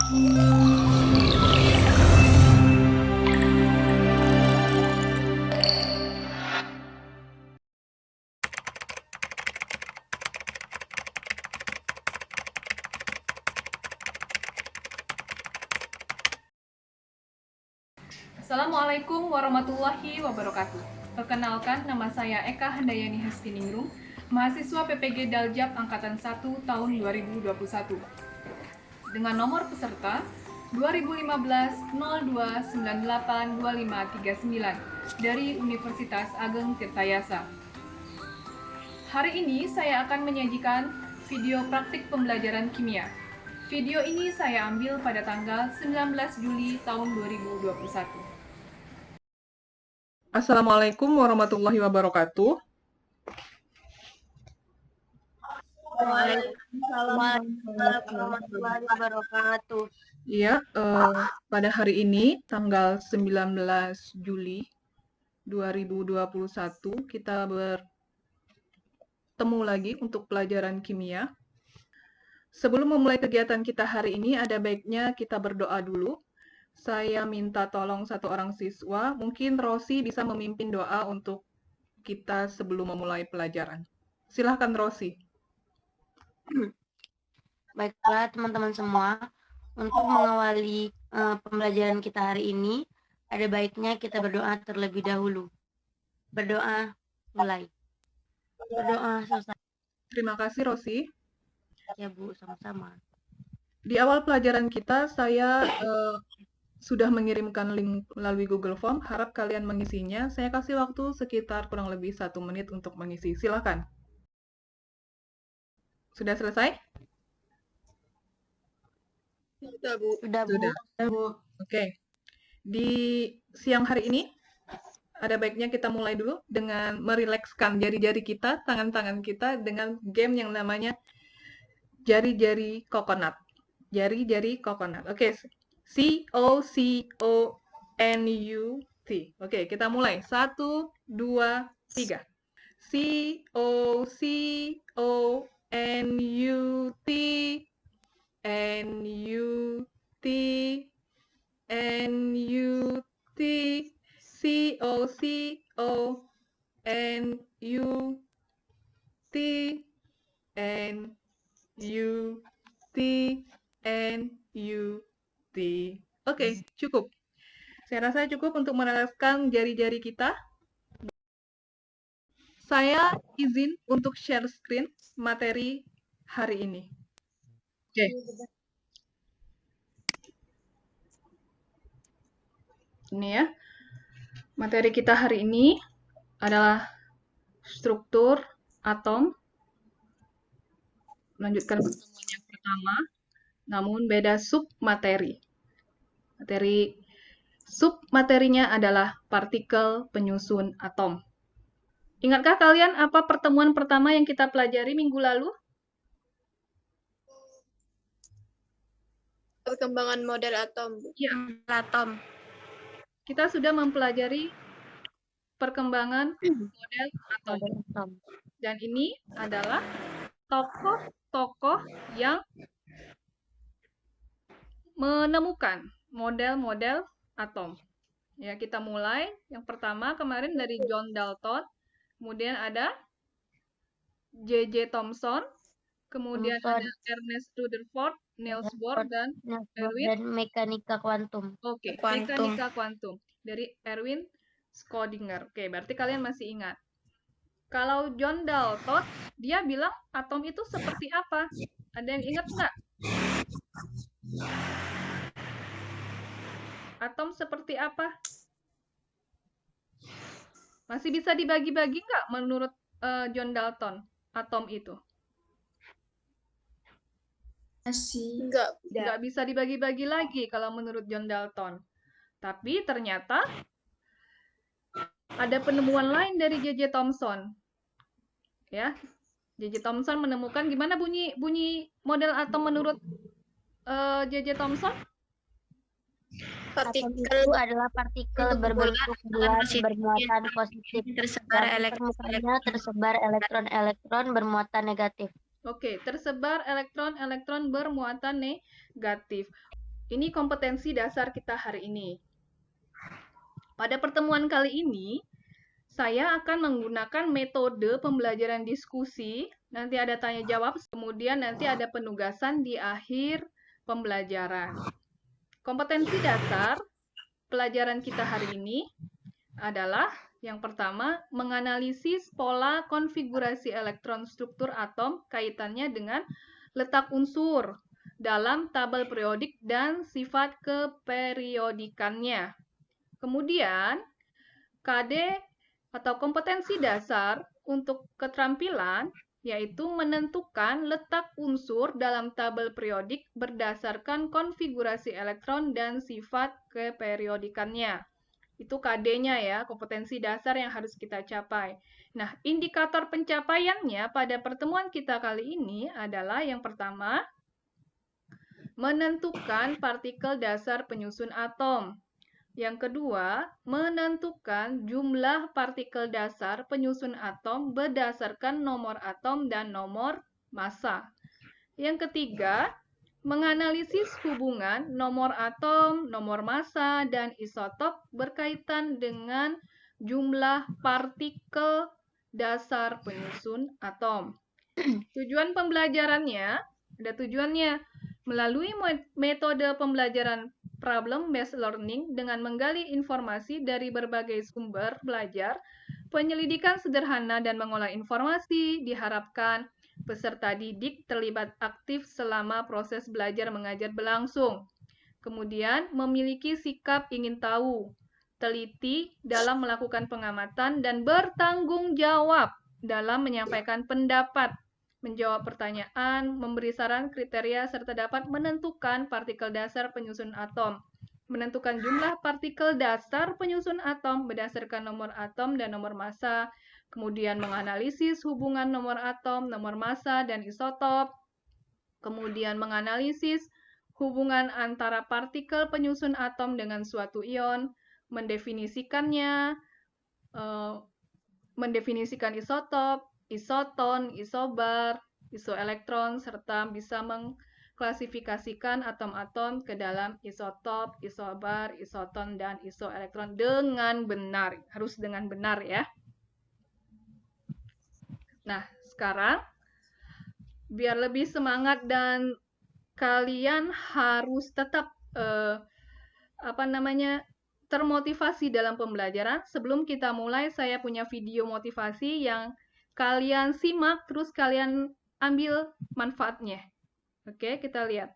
Assalamualaikum warahmatullahi wabarakatuh. Perkenalkan, nama saya Eka Handayani Hastiningrum, mahasiswa PPG Daljab Angkatan 1 tahun 2021. Dengan nomor peserta 2015-02982539 dari Universitas Ageng Tirtayasa. Hari ini saya akan menyajikan video praktik pembelajaran kimia. Video ini saya ambil pada tanggal 19 Juli tahun 2021. Assalamualaikum warahmatullahi wabarakatuh. Waalaikumsalam warahmatullahi wabarakatuh. Iya, pada hari ini tanggal 19 Juli 2021 kita bertemu lagi untuk pelajaran kimia. Sebelum memulai kegiatan kita hari ini, ada baiknya kita berdoa dulu. Saya minta tolong satu orang siswa, mungkin Rosi bisa memimpin doa untuk kita sebelum memulai pelajaran. Silahkan Rosi. Baiklah teman-teman semua, untuk mengawali pembelajaran kita hari ini, ada baiknya kita berdoa terlebih dahulu. Berdoa, mulai. Berdoa, selesai. Terima kasih Rosi. Ya Bu, sama-sama. Di awal pelajaran kita, saya sudah mengirimkan link melalui Google Form. Harap kalian mengisinya. Saya kasih waktu sekitar kurang lebih 1 menit untuk mengisi. Silakan. Sudah selesai? Sudah Bu. Oke. Di siang hari ini, ada baiknya kita mulai dulu dengan merilekskan jari-jari kita, tangan-tangan kita dengan game yang namanya jari-jari coconut. Jari-jari coconut. Oke. C-O-C-O-N-U-T. Oke, kita mulai. 1, 2, 3. C-O-C-O-N-U-T. N-U-T. N-U-T. C-O-C-O-N-U-T. N-U-T. N-U-T. Oke, cukup. Saya rasa cukup untuk merilekskan jari-jari kita. Saya izin untuk share screen materi hari ini. Oke. Ini ya. Materi kita hari ini adalah struktur atom. Melanjutkan pertemuan yang pertama, namun beda submateri. Submaterinya adalah partikel penyusun atom. Ingatkah kalian apa pertemuan pertama yang kita pelajari minggu lalu? Perkembangan model atom. Ya, Atom. kita sudah mempelajari perkembangan model atom. Dan ini adalah tokoh-tokoh yang menemukan model-model atom. Ya, kita mulai. Yang pertama kemarin dari John Dalton, kemudian ada J.J. Thomson, kemudian ada Ernest Rutherford, Niels Bohr, dan Erwin. Dan mekanika kuantum. Oke, mekanika kuantum dari Erwin Schrödinger. Oke, berarti kalian masih ingat. Kalau John Dalton, dia bilang atom itu seperti apa? Ada yang ingat nggak? Atom seperti apa? Masih bisa dibagi-bagi nggak menurut John Dalton, atom itu? Masih Nggak bisa dibagi-bagi lagi kalau menurut John Dalton. Tapi ternyata ada penemuan lain dari J.J. Thomson. Ya, J.J. Thomson menemukan gimana bunyi model atom menurut J.J. Thomson? Atom itu adalah partikel berbentuk bulat bermuatan positif. tersebar elektron bermuatan negatif. Oke, tersebar elektron-elektron bermuatan negatif. Ini kompetensi dasar kita hari ini. Pada pertemuan kali ini, saya akan menggunakan metode pembelajaran diskusi. Nanti ada tanya jawab, kemudian nanti ada penugasan di akhir pembelajaran. Kompetensi dasar pelajaran kita hari ini adalah yang pertama, menganalisis pola konfigurasi elektron struktur atom kaitannya dengan letak unsur dalam tabel periodik dan sifat keperiodikannya. Kemudian, KD atau kompetensi dasar untuk keterampilan yaitu menentukan letak unsur dalam tabel periodik berdasarkan konfigurasi elektron dan sifat keperiodikannya. Itu KD-nya ya, kompetensi dasar yang harus kita capai. Nah, indikator pencapaiannya pada pertemuan kita kali ini adalah yang pertama, menentukan partikel dasar penyusun atom. Yang kedua, menentukan jumlah partikel dasar penyusun atom berdasarkan nomor atom dan nomor massa. Yang ketiga, menganalisis hubungan nomor atom, nomor massa, dan isotop berkaitan dengan jumlah partikel dasar penyusun atom. Tujuan pembelajarannya, ada tujuannya, melalui metode pembelajaran problem-based learning dengan menggali informasi dari berbagai sumber belajar, penyelidikan sederhana dan mengolah informasi diharapkan peserta didik terlibat aktif selama proses belajar mengajar berlangsung. Kemudian, memiliki sikap ingin tahu, teliti dalam melakukan pengamatan, dan bertanggung jawab dalam menyampaikan pendapat, menjawab pertanyaan, memberi saran, kriteria, serta dapat menentukan partikel dasar penyusun atom. Menentukan jumlah partikel dasar penyusun atom berdasarkan nomor atom dan nomor massa, kemudian menganalisis hubungan nomor atom, nomor massa, dan isotop, kemudian menganalisis hubungan antara partikel penyusun atom dengan suatu ion, mendefinisikannya, mendefinisikan isotop, isoton, isobar, isoelektron, serta bisa mengklasifikasikan atom-atom ke dalam isotop, isobar, isoton, dan isoelektron dengan benar. Harus dengan benar ya. Nah, sekarang biar lebih semangat dan kalian harus tetap termotivasi dalam pembelajaran. Sebelum kita mulai, saya punya video motivasi yang kalian simak, terus kalian ambil manfaatnya. Oke, kita lihat.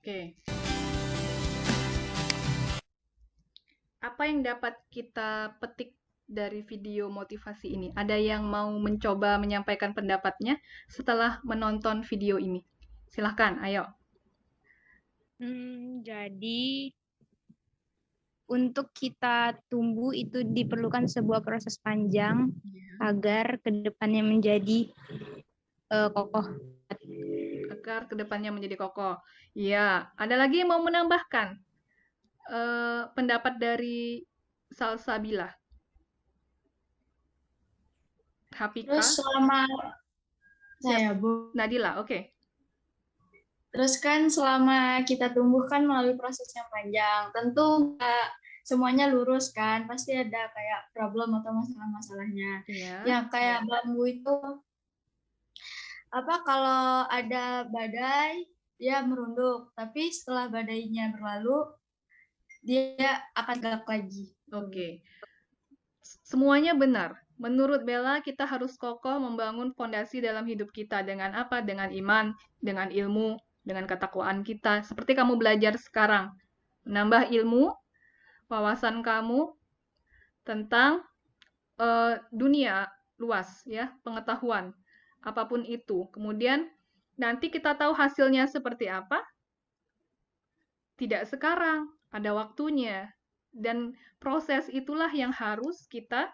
Oke. Apa yang dapat kita petik dari video motivasi ini? Ada yang mau mencoba menyampaikan pendapatnya setelah menonton video ini? Silahkan, ayo. Jadi untuk kita tumbuh itu diperlukan sebuah proses panjang agar kedepannya menjadi kokoh. Agar kedepannya menjadi kokoh. Ya, ada lagi yang mau menambahkan pendapat dari Salsabila? Hapika? Terus selama saya Nadila, oke. Terus kan selama kita tumbuh kan melalui proses yang panjang, tentu nggak semuanya lurus kan, pasti ada kayak problem atau masalah-masalahnya. Iya. Yang kayak bambu itu, kalau ada badai, dia merunduk, tapi setelah badainya berlalu, dia akan tegak lagi. Oke. Semuanya benar. Menurut Bella, kita harus kokoh membangun fondasi dalam hidup kita. Dengan apa? Dengan iman, dengan ilmu, dengan ketakwaan kita. Seperti kamu belajar sekarang. Menambah ilmu, wawasan kamu tentang dunia luas, ya, pengetahuan. Apapun itu. Kemudian, nanti kita tahu hasilnya seperti apa? Tidak sekarang. Ada waktunya. Dan proses itulah yang harus kita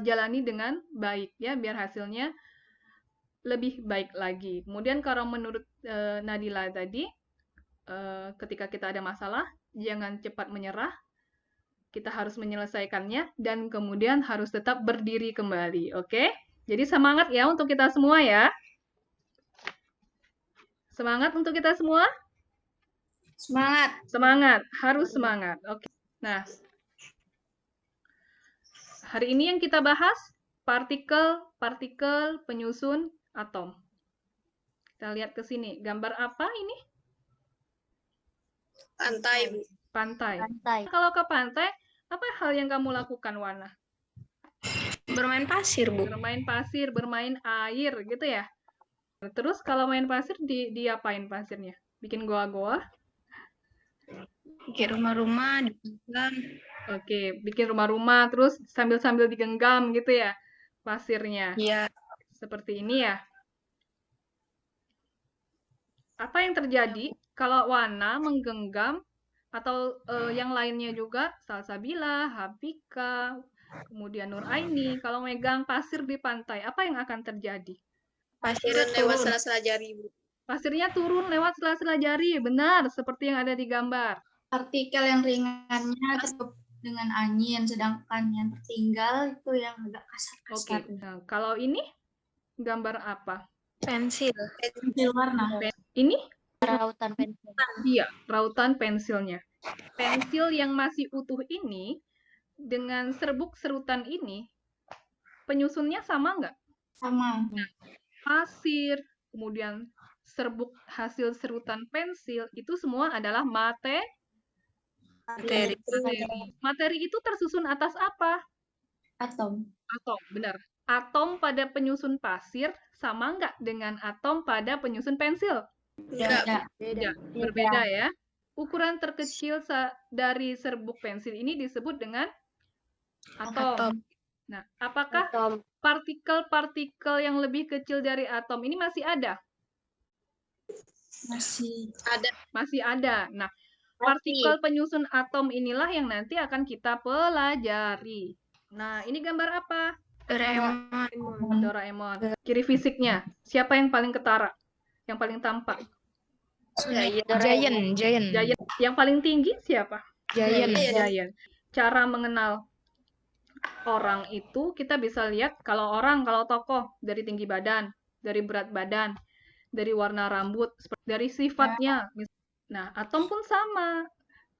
jalani dengan baik, ya, biar hasilnya lebih baik lagi. Kemudian kalau menurut Nadila tadi, ketika kita ada masalah, jangan cepat menyerah, kita harus menyelesaikannya, dan kemudian harus tetap berdiri kembali, oke? Jadi semangat ya untuk kita semua ya. Semangat untuk kita semua? Semangat! Semangat, harus semangat, oke. Nah, hari ini yang kita bahas, partikel penyusun atom. Kita lihat ke sini. Gambar apa ini? Pantai, Bu. Pantai. Pantai. Kalau ke pantai, apa hal yang kamu lakukan, Wana? Bermain pasir, Bu. Bermain pasir, bermain air, gitu ya? Terus kalau main pasir, diapain pasirnya? Bikin goa-goa? Bikin rumah-rumah, digenggam. Oke, bikin rumah-rumah, terus sambil-sambil digenggam gitu ya, pasirnya. Iya. Seperti ini ya. Apa yang terjadi kalau Wana menggenggam, atau yang lainnya juga, Salsabila, Hapika, kemudian Nuraini, kalau megang pasir di pantai, apa yang akan terjadi? Pasirnya lewat sela-sela jari, Bu. Pasirnya turun lewat sela-sela jari, benar, seperti yang ada di gambar. Partikel yang ringannya tertutup dengan angin, sedangkan yang tertinggal itu yang agak Oke, kasar-kasar. nah, kalau ini gambar apa? Pensil. Pensil warna. Ini? Rautan pensil. Iya, rautan pensilnya. Pensil yang masih utuh ini, dengan serbuk serutan ini, penyusunnya sama nggak? Sama. Pasir, kemudian serbuk hasil serutan pensil, itu semua adalah materi. Materi itu tersusun atas apa? Atom. Atom, benar. Atom pada penyusun pasir sama nggak dengan atom pada penyusun pensil? Enggak. Beda. Berbeda ya. Ukuran terkecil dari serbuk pensil ini disebut dengan atom. Nah, apakah Atom. partikel-partikel yang lebih kecil dari atom ini masih ada? Masih Ada. Masih ada. Nah, partikel penyusun atom inilah yang nanti akan kita pelajari. Nah, ini gambar apa? Doraemon. Doraemon. Ciri fisiknya, siapa yang paling ketara? Yang paling tampak? Giant. Giant. Yang paling tinggi siapa? Giant. Giant. Cara mengenal orang itu kita bisa lihat kalau tokoh dari tinggi badan, dari berat badan, dari warna rambut, dari sifatnya. Nah, atom pun sama.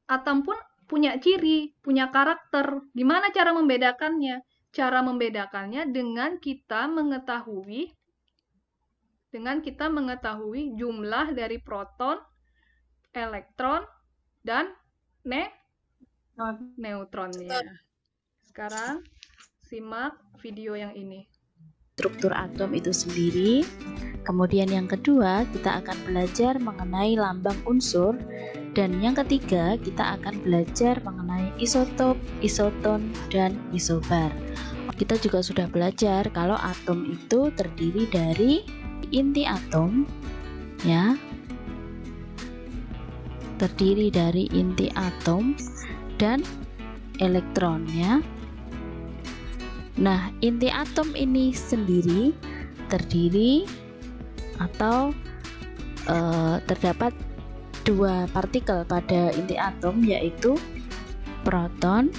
Atom pun punya ciri, punya karakter. Gimana cara membedakannya? Cara membedakannya dengan kita mengetahui jumlah dari proton, elektron, dan neutronnya. Sekarang simak video yang ini. Struktur atom itu sendiri Kemudian yang kedua, kita akan belajar mengenai lambang unsur. Dan yang ketiga, kita akan belajar mengenai isotop, isoton, dan isobar. Kita juga sudah belajar kalau atom itu terdiri dari inti atom, ya. Terdiri dari inti atom dan elektron, ya. Nah, inti atom ini sendiri terdiri atau terdapat dua partikel pada inti atom, yaitu proton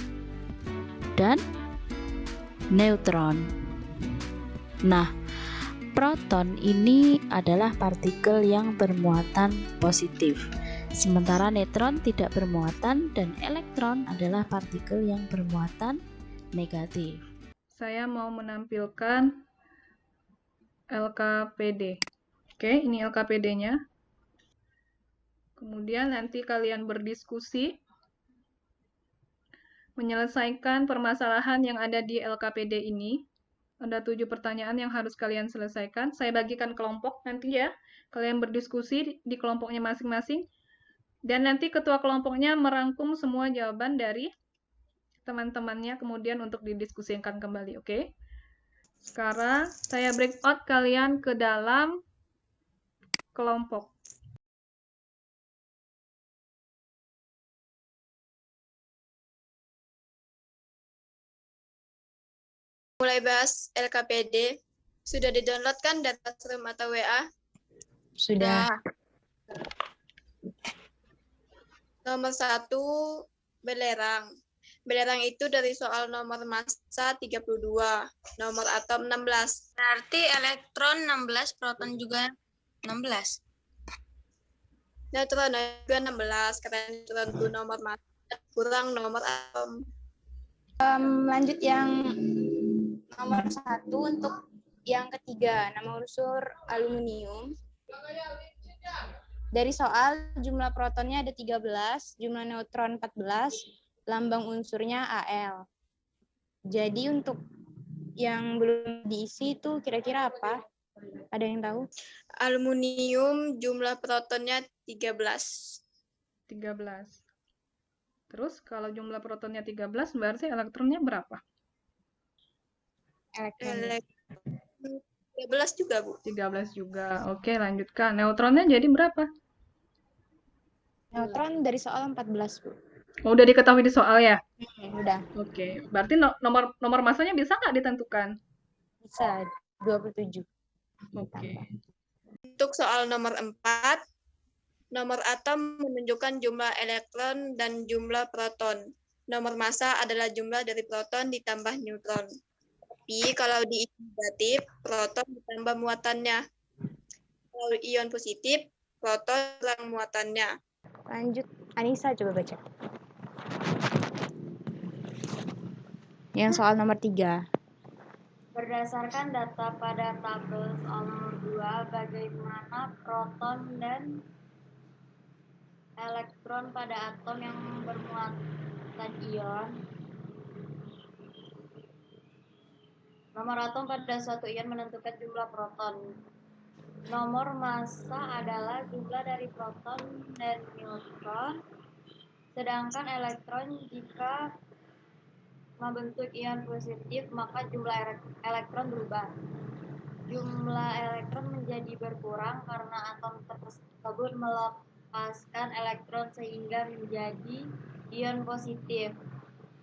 dan neutron. Nah, proton ini adalah partikel yang bermuatan positif, sementara neutron tidak bermuatan dan elektron adalah partikel yang bermuatan negatif. Saya mau menampilkan LKPD. Oke, ini LKPD-nya. Kemudian nanti kalian berdiskusi menyelesaikan permasalahan yang ada di LKPD ini. Ada 7 pertanyaan yang harus kalian selesaikan. Saya bagikan kelompok nanti ya. Kalian berdiskusi di kelompoknya masing-masing. Dan nanti ketua kelompoknya merangkum semua jawaban dari teman-temannya kemudian untuk didiskusikan kembali, oke? Sekarang saya breakout kalian ke dalam kelompok. Mulai bahas LKPD. Sudah di-download kan data Classroom atau WA? Sudah. Nomor 1, belerang. Belerang itu dari soal nomor massa 32, nomor atom 16. Berarti elektron 16, proton juga 16. Neutron juga 16, karena neutron itu nomor massa kurang nomor atom. Lanjut yang nomor 1 untuk yang ketiga, nama unsur aluminium. Dari soal jumlah protonnya ada 13, jumlah neutron 14, lambang unsurnya Al. Jadi untuk yang belum diisi itu kira-kira apa? Ada yang tahu? Aluminium jumlah protonnya 13. 13. Terus kalau jumlah protonnya 13, berarti elektronnya berapa? Elektron. 13 juga, Bu. 13 juga. Oke, lanjutkan. Neutronnya jadi berapa? Neutron dari soal 14, Bu. Oh, udah diketahui di soal ya? Udah. Oke, berarti nomor masanya bisa nggak ditentukan? Bisa, 27. Oke. Untuk soal nomor 4, nomor atom menunjukkan jumlah elektron dan jumlah proton. Nomor massa adalah jumlah dari proton ditambah neutron. Tapi kalau di ion negatif, proton ditambah muatannya. Kalau ion positif, proton kurang muatannya. Lanjut, Anissa coba baca. Yang soal nomor 3. Berdasarkan data pada tabel soal nomor 2, bagaimana proton dan elektron pada atom yang bermuatan ion. Nomor atom pada suatu ion menentukan jumlah proton. Nomor massa adalah jumlah dari proton dan neutron. Sedangkan elektron jika membentuk ion positif, maka jumlah elektron berubah. Jumlah elektron menjadi berkurang karena atom tersebut melepaskan elektron sehingga menjadi ion positif.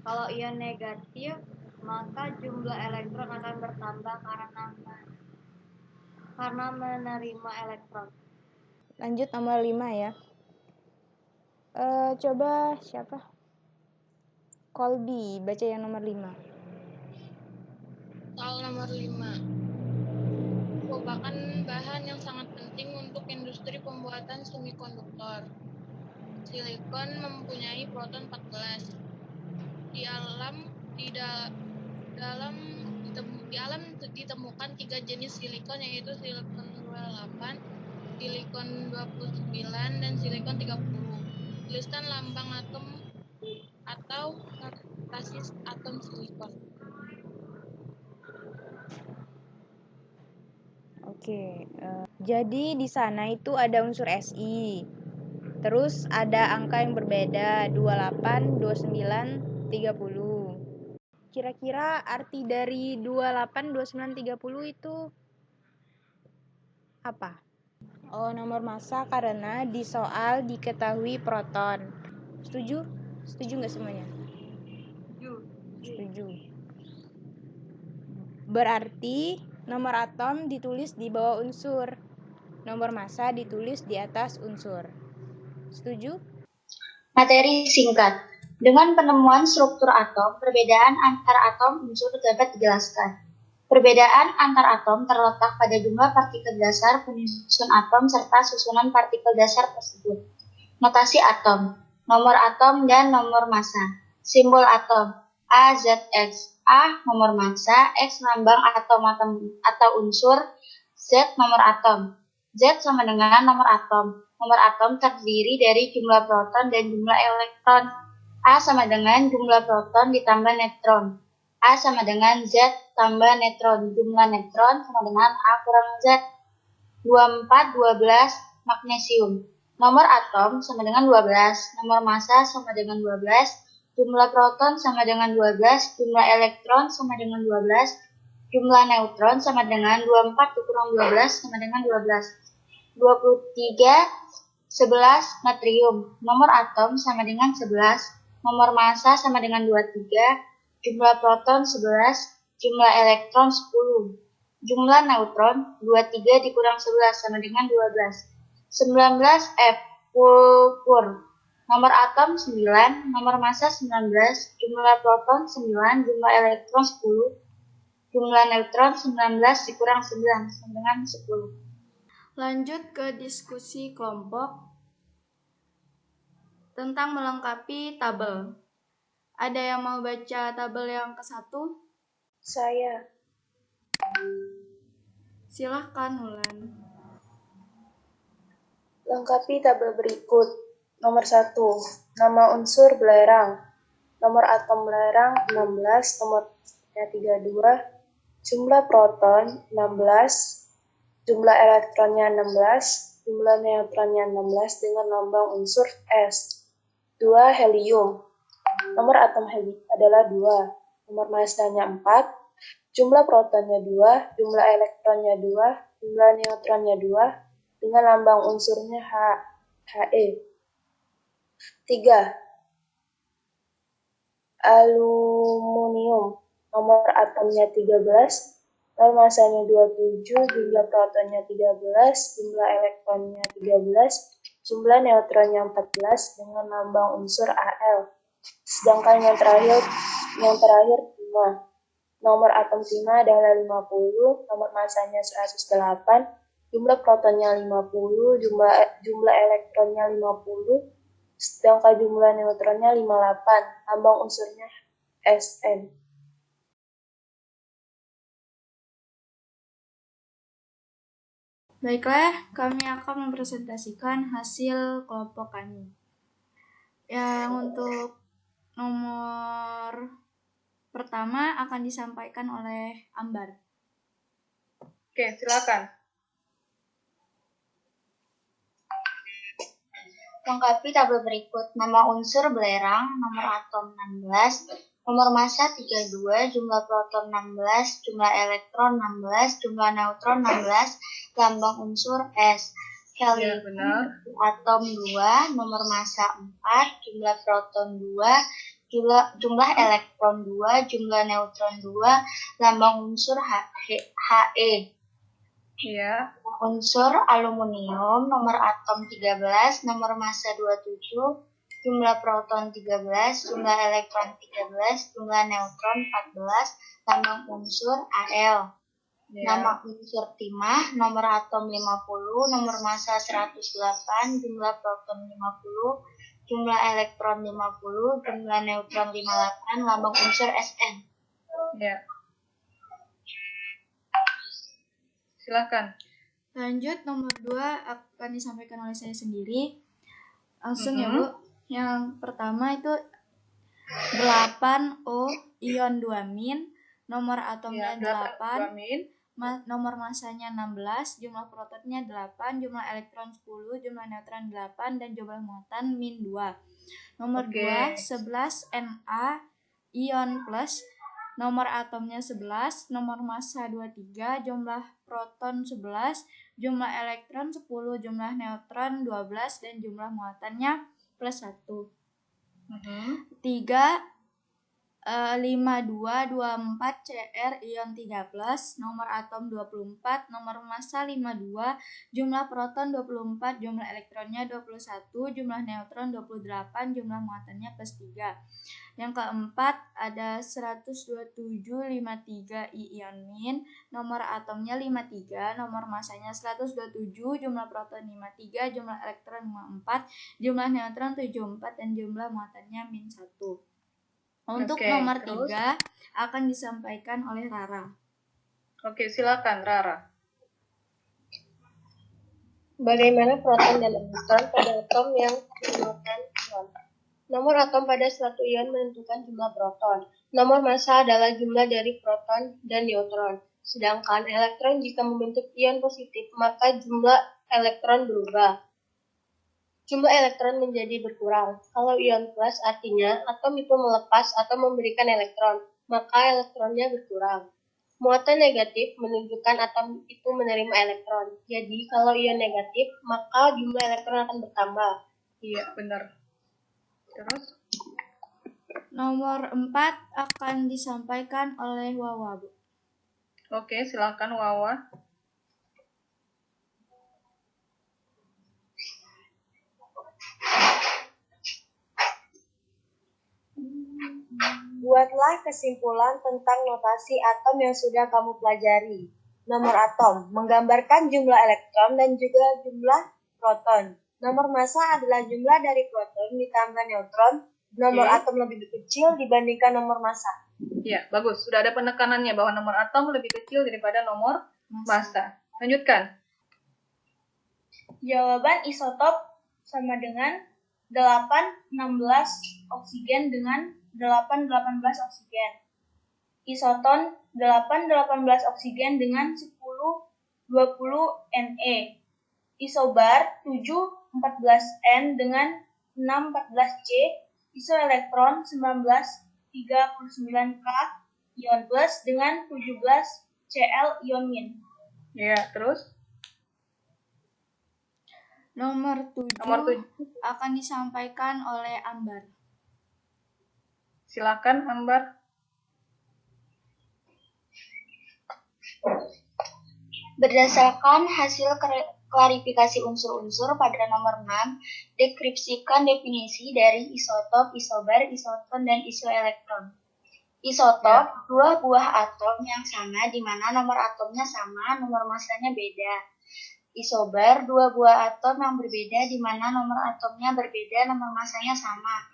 Kalau ion negatif, maka jumlah elektron akan bertambah karena menerima elektron. Lanjut nomor 5 ya. Coba siapa? Colby, baca yang nomor 5. Soal nomor 5. Merupakan bahan yang sangat penting untuk industri pembuatan semikonduktor. Silikon mempunyai proton 14. Di alam ditemukan 3 jenis silikon, yaitu silikon 28, silikon 29, dan silikon 30. Tuliskan lambang atom atau basis atom silikon. Oke. Jadi di sana itu ada unsur Si. Terus ada angka yang berbeda, 28, 29, 30. Kira-kira arti dari 28, 29, 30 itu apa? Oh, nomor massa karena di soal diketahui proton. Setuju? Setuju nggak semuanya? Setuju. Berarti nomor atom ditulis di bawah unsur. Nomor massa ditulis di atas unsur. Setuju? Materi singkat. Dengan penemuan struktur atom, perbedaan antar atom unsur dapat dijelaskan. Perbedaan antar atom terletak pada jumlah partikel dasar penyusun atom serta susunan partikel dasar tersebut. Notasi atom, nomor atom dan nomor massa. Simbol atom, AZX. A nomor massa, X lambang atom atau unsur, Z nomor atom. Z sama dengan nomor atom. Nomor atom terdiri dari jumlah proton dan jumlah elektron. A sama dengan jumlah proton ditambah neutron. A sama dengan Z tambah neutron. Jumlah neutron sama dengan A kurang Z. 24, 12, magnesium. Nomor atom sama dengan 12. Nomor massa sama dengan 12. Jumlah proton sama dengan 12. Jumlah elektron sama dengan 12. Jumlah neutron sama dengan 24 dikurang 12 sama dengan 12. 23, 11, natrium. Nomor atom sama dengan 11. Nomor massa sama dengan 23. Jumlah proton 11. Jumlah elektron 10. Jumlah neutron 23 dikurang 11 sama dengan 12. 19, F. Pulfur. Nomor atom 9. Nomor massa 19. Jumlah proton 9. Jumlah elektron 10. Jumlah neutron 19 dikurang 9 sama dengan 10. Lanjut ke diskusi kelompok tentang melengkapi tabel. Ada yang mau baca tabel yang ke-1? Saya. Silahkan, Wulan. Lengkapi tabel berikut. Nomor 1. Nama unsur belerang. Nomor atom belerang 16, nomornya 32. Jumlah proton 16. Jumlah elektronnya 16. Jumlah neutronnya 16 dengan lambang unsur S. 2. Helium. Nomor atom helium adalah 2. Nomor massanya 4. Jumlah protonnya 2. Jumlah elektronnya 2. Jumlah neutronnya 2. Dengan lambang unsurnya He. 3. Aluminium. Nomor atomnya 13. Nomor massanya 27. Jumlah protonnya 13. Jumlah elektronnya 13. Jumlah neutronnya 14 dengan lambang unsur Al. Sedangkan yang terakhir 5. Nomor atom timah adalah 50, nomor massanya 108, jumlah protonnya 50, jumlah elektronnya 50, sedangkan jumlah neutronnya 58, lambang unsurnya Sn. Baiklah, kami akan mempresentasikan hasil kelompok kami. Yang untuk nomor pertama akan disampaikan oleh Ambar. Oke, silakan. Lengkapi tabel berikut. Nama unsur belerang, nomor atom 16, nomor massa 32, jumlah proton 16, jumlah elektron 16, jumlah neutron 16, lambang unsur S. Helium atom 2, nomor massa 4, jumlah proton 2, jumlah elektron 2, jumlah neutron 2, lambang unsur He. Ya. Unsur aluminium, nomor atom 13, nomor massa 27, jumlah proton 13, jumlah elektron 13, jumlah neutron 14, lambang unsur Al. Nama unsur timah, nomor atom 50, nomor massa 108, jumlah proton 50, jumlah elektron 50, jumlah neutron 58, lambang unsur Sn. Ya. Silahkan. Lanjut, nomor 2 akan disampaikan oleh saya sendiri. Langsung ya, Bu. Yang pertama itu 8O ion 2-, nomor atomnya 8, nomor masanya 16, jumlah protonnya 8, jumlah elektron 10, jumlah neutron 8, dan jumlah muatan min 2. Nomor 2, 11 Na ion plus, nomor atomnya 11, nomor massa 23, jumlah proton 11, jumlah elektron 10, jumlah neutron 12, dan jumlah muatannya plus 1. 3, 5224 Cr ion 3+, nomor atom 24, nomor massa 52, jumlah proton 24, jumlah elektronnya 21, jumlah neutron 28, jumlah muatannya plus 3. Yang keempat ada 12753 ion min, nomor atomnya 53, nomor massanya 127, jumlah proton 53, jumlah elektron 54, jumlah neutron 74, dan jumlah muatannya min 1. Untuk nomor 3 akan disampaikan oleh Rara. Oke, silakan Rara. Bagaimana proton dan elektron pada atom yang menggunakan ion? Nomor atom pada suatu ion menentukan jumlah proton. Nomor massa adalah jumlah dari proton dan neutron. Sedangkan elektron jika membentuk ion positif, maka jumlah elektron berubah. Jumlah elektron menjadi berkurang. Kalau ion plus artinya atom itu melepas atau memberikan elektron, maka elektronnya berkurang. Muatan negatif menunjukkan atom itu menerima elektron. Jadi kalau ion negatif, maka jumlah elektron akan bertambah. Iya, benar. Terus? Nomor 4 akan disampaikan oleh Wawa, Bu. Oke, silakan Wawa. Buatlah kesimpulan tentang notasi atom yang sudah kamu pelajari. Nomor atom menggambarkan jumlah elektron dan juga jumlah proton. Nomor massa adalah jumlah dari proton ditambah neutron. Nomor atom lebih kecil dibandingkan nomor massa. Ya, bagus. Sudah ada penekanannya bahwa nomor atom lebih kecil daripada nomor massa. Lanjutkan. Jawaban isotop sama dengan 8-16 oksigen dengan 8-18 oksigen. Isoton 8-18 oksigen dengan 10-20 Ne. Isobar 7-14N dengan 6-14C. Isoelektron 19-39K ion plus dengan 17Cl ion min. Ya, terus? Nomor 7 akan disampaikan oleh Ambar. Silakan, Ambar. Berdasarkan hasil klarifikasi unsur-unsur pada nomor 6, deskripsikan definisi dari isotop, isobar, isoton, dan isoelektron. Isotop, dua buah atom yang sama di mana nomor atomnya sama, nomor massanya beda. Isobar, dua buah atom yang berbeda di mana nomor atomnya berbeda, nomor massanya sama.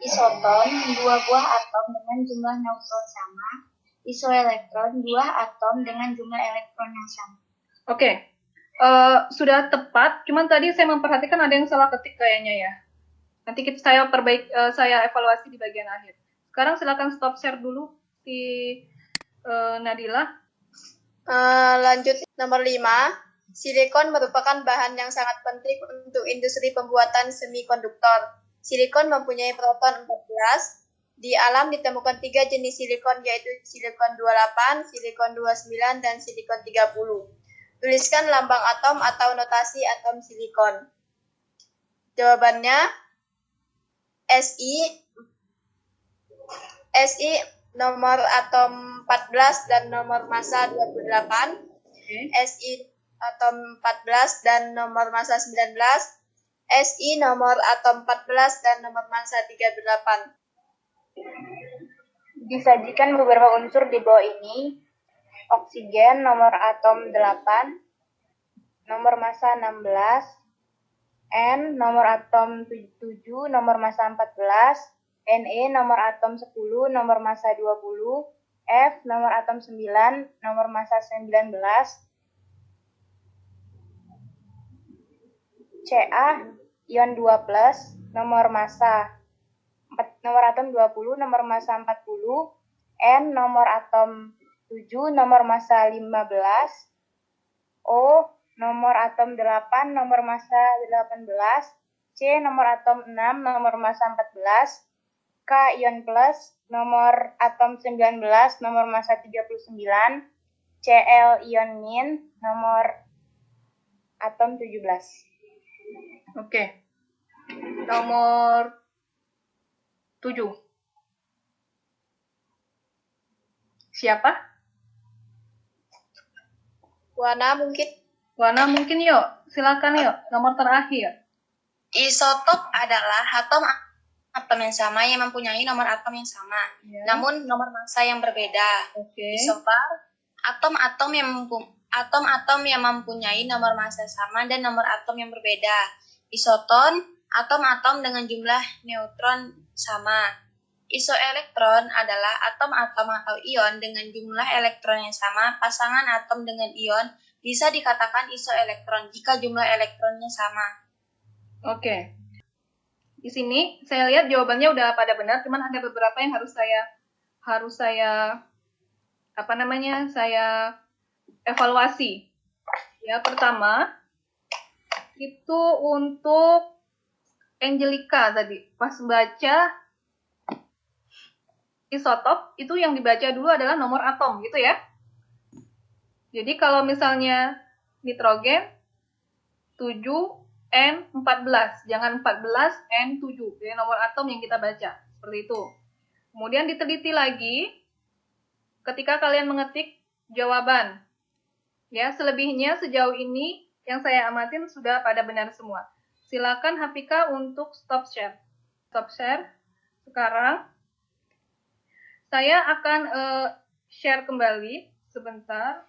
Isoton, dua buah atom dengan jumlah neutron sama. Isoelektron, dua atom dengan jumlah elektron yang sama. Oke, sudah tepat. Cuman tadi saya memperhatikan ada yang salah ketik kayaknya ya. Nanti saya evaluasi di bagian akhir. Sekarang silakan stop share dulu si Nadila. Lanjut nomor 5. Silikon merupakan bahan yang sangat penting untuk industri pembuatan semikonduktor. Silikon mempunyai proton 14. Di alam ditemukan 3 jenis silikon, yaitu silikon 28, silikon 29, dan silikon 30. Tuliskan lambang atom atau notasi atom silikon. Jawabannya Si nomor atom 14 dan nomor massa 28. Si atom 14 dan nomor massa 19. Si nomor atom 14 dan nomor massa 38. Disajikan beberapa unsur di bawah ini. Oksigen nomor atom 8, nomor massa 16, N nomor atom 7, nomor massa 14, Ne nomor atom 10, nomor massa 20, F nomor atom 9, nomor massa 19, Ca ion 2+, nomor massa nomor atom 20, nomor massa 40, N nomor atom 7 nomor massa 15, O nomor atom 8 nomor massa 18, C nomor atom 6 nomor massa 14, K ion plus nomor atom 19 nomor massa 39, Cl ion min nomor atom 17. Oke. Nomor 7. Siapa? Wana mungkin. Wana mungkin yuk. Silakan yuk. Nomor terakhir. Isotop adalah atom yang sama yang mempunyai nomor atom yang sama, namun nomor massa yang berbeda. Isobar, atom-atom yang mempunyai nomor massa sama dan nomor atom yang berbeda. Isoton, atom-atom dengan jumlah neutron sama. Isoelektron adalah atom-atom atau ion dengan jumlah elektron yang sama. Pasangan atom dengan ion bisa dikatakan isoelektron jika jumlah elektronnya sama. Oke. Di sini saya lihat jawabannya udah pada benar, cuman ada beberapa yang harus saya evaluasi. Ya, pertama itu untuk Angelica tadi. Pas baca isotop itu yang dibaca dulu adalah nomor atom gitu ya. Jadi kalau misalnya nitrogen 7N14, jangan 14N7, jadi nomor atom yang kita baca, seperti itu. Kemudian diteliti lagi ketika kalian mengetik jawaban. Ya, selebihnya sejauh ini yang saya amatin sudah pada benar semua. Silakan Hafika untuk stop share. Stop share. Sekarang saya akan share kembali sebentar.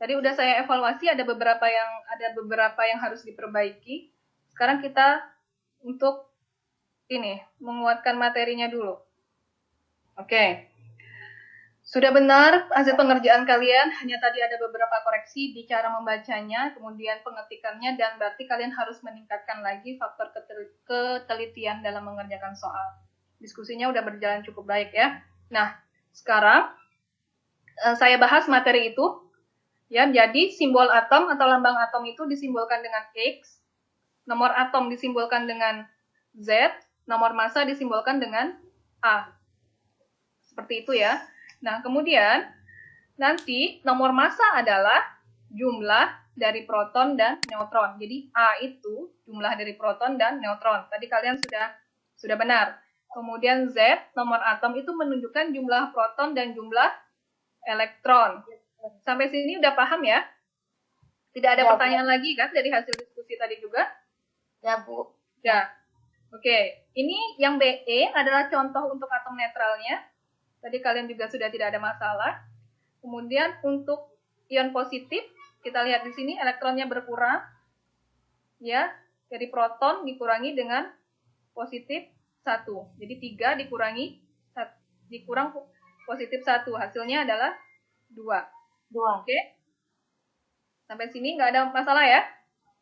Tadi udah saya evaluasi, ada beberapa yang harus diperbaiki. Sekarang kita untuk menguatkan materinya dulu. Oke. Sudah benar hasil pengerjaan kalian, hanya tadi ada beberapa koreksi di cara membacanya, kemudian pengetikannya, dan berarti kalian harus meningkatkan lagi faktor ketelitian dalam mengerjakan soal. Diskusinya udah berjalan cukup baik ya. Nah, sekarang saya bahas materi itu. Ya, jadi simbol atom atau lambang atom itu disimbolkan dengan X, nomor atom disimbolkan dengan Z, nomor massa disimbolkan dengan A. Seperti itu ya. Nah, kemudian nanti nomor massa adalah jumlah dari proton dan neutron. Jadi A itu jumlah dari proton dan neutron. Tadi kalian sudah benar. Kemudian Z, nomor atom itu menunjukkan jumlah proton dan jumlah elektron. Sampai sini udah paham ya? Tidak ada pertanyaan lagi kan dari hasil diskusi tadi juga? Ya, Bu. Ya. Oke. Ini yang BE adalah contoh untuk atom netralnya. Tadi kalian juga sudah tidak ada masalah. Kemudian untuk ion positif, kita lihat di sini elektronnya berkurang. Ya, dari proton dikurangi dengan positif 1. Jadi 3 dikurang positif 1. Hasilnya adalah 2. Oke. Sampai sini nggak ada masalah ya.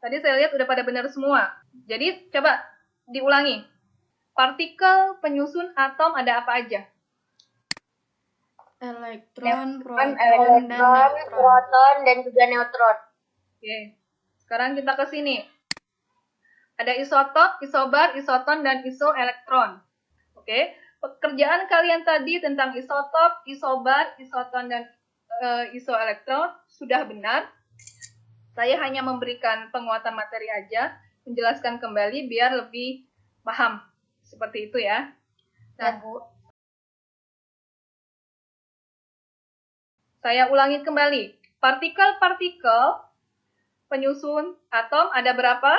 Tadi saya lihat udah pada benar semua. Jadi coba diulangi. Partikel penyusun atom ada apa aja? Elektron, proton, dan juga neutron. Oke. Sekarang kita ke sini. Ada isotop, isobar, isoton, dan isoelektron. Oke. Pekerjaan kalian tadi tentang isotop, isobar, isoton, dan isoelektron sudah benar. Saya hanya memberikan penguatan materi aja, menjelaskan kembali biar lebih paham. Seperti itu ya. Nah, Bu. Saya ulangi kembali. Partikel-partikel penyusun atom ada berapa?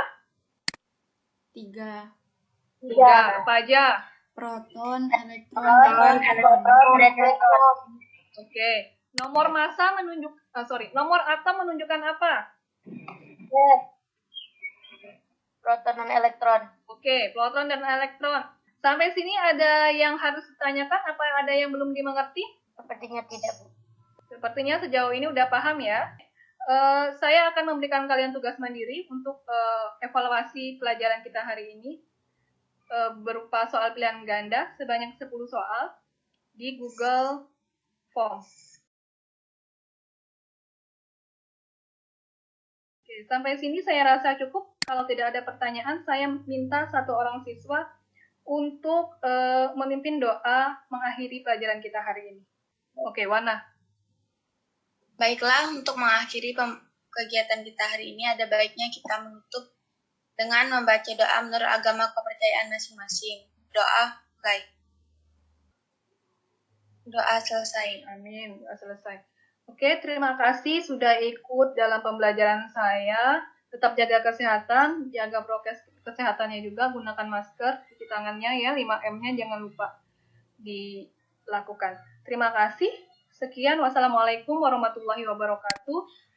3. 3. Apa aja? Proton, elektron, dan neutron. Oke. Nomor massa nomor atom menunjukkan apa? Proton dan elektron. Oke, proton dan elektron. Sampai sini ada yang harus ditanyakan? Apa ada yang belum dimengerti? Sepertinya tidak, Bu. Sepertinya sejauh ini udah paham ya. Saya akan memberikan kalian tugas mandiri untuk evaluasi pelajaran kita hari ini. Berupa soal pilihan ganda sebanyak 10 soal di Google form. Oke, sampai sini saya rasa cukup. Kalau tidak ada pertanyaan, saya minta satu orang siswa untuk memimpin doa mengakhiri pelajaran kita hari ini. Oke, Wana. Baiklah, untuk mengakhiri kegiatan kita hari ini ada baiknya kita menutup dengan membaca doa menurut agama kepercayaan masing-masing. Doa mulai. Doa selesai. Amin. Doa selesai. Oke, terima kasih sudah ikut dalam pembelajaran saya. Tetap jaga kesehatan, jaga prokes kesehatannya juga, gunakan masker, cuci tangannya ya, 5M-nya jangan lupa dilakukan. Terima kasih. Sekian, wassalamualaikum warahmatullahi wabarakatuh.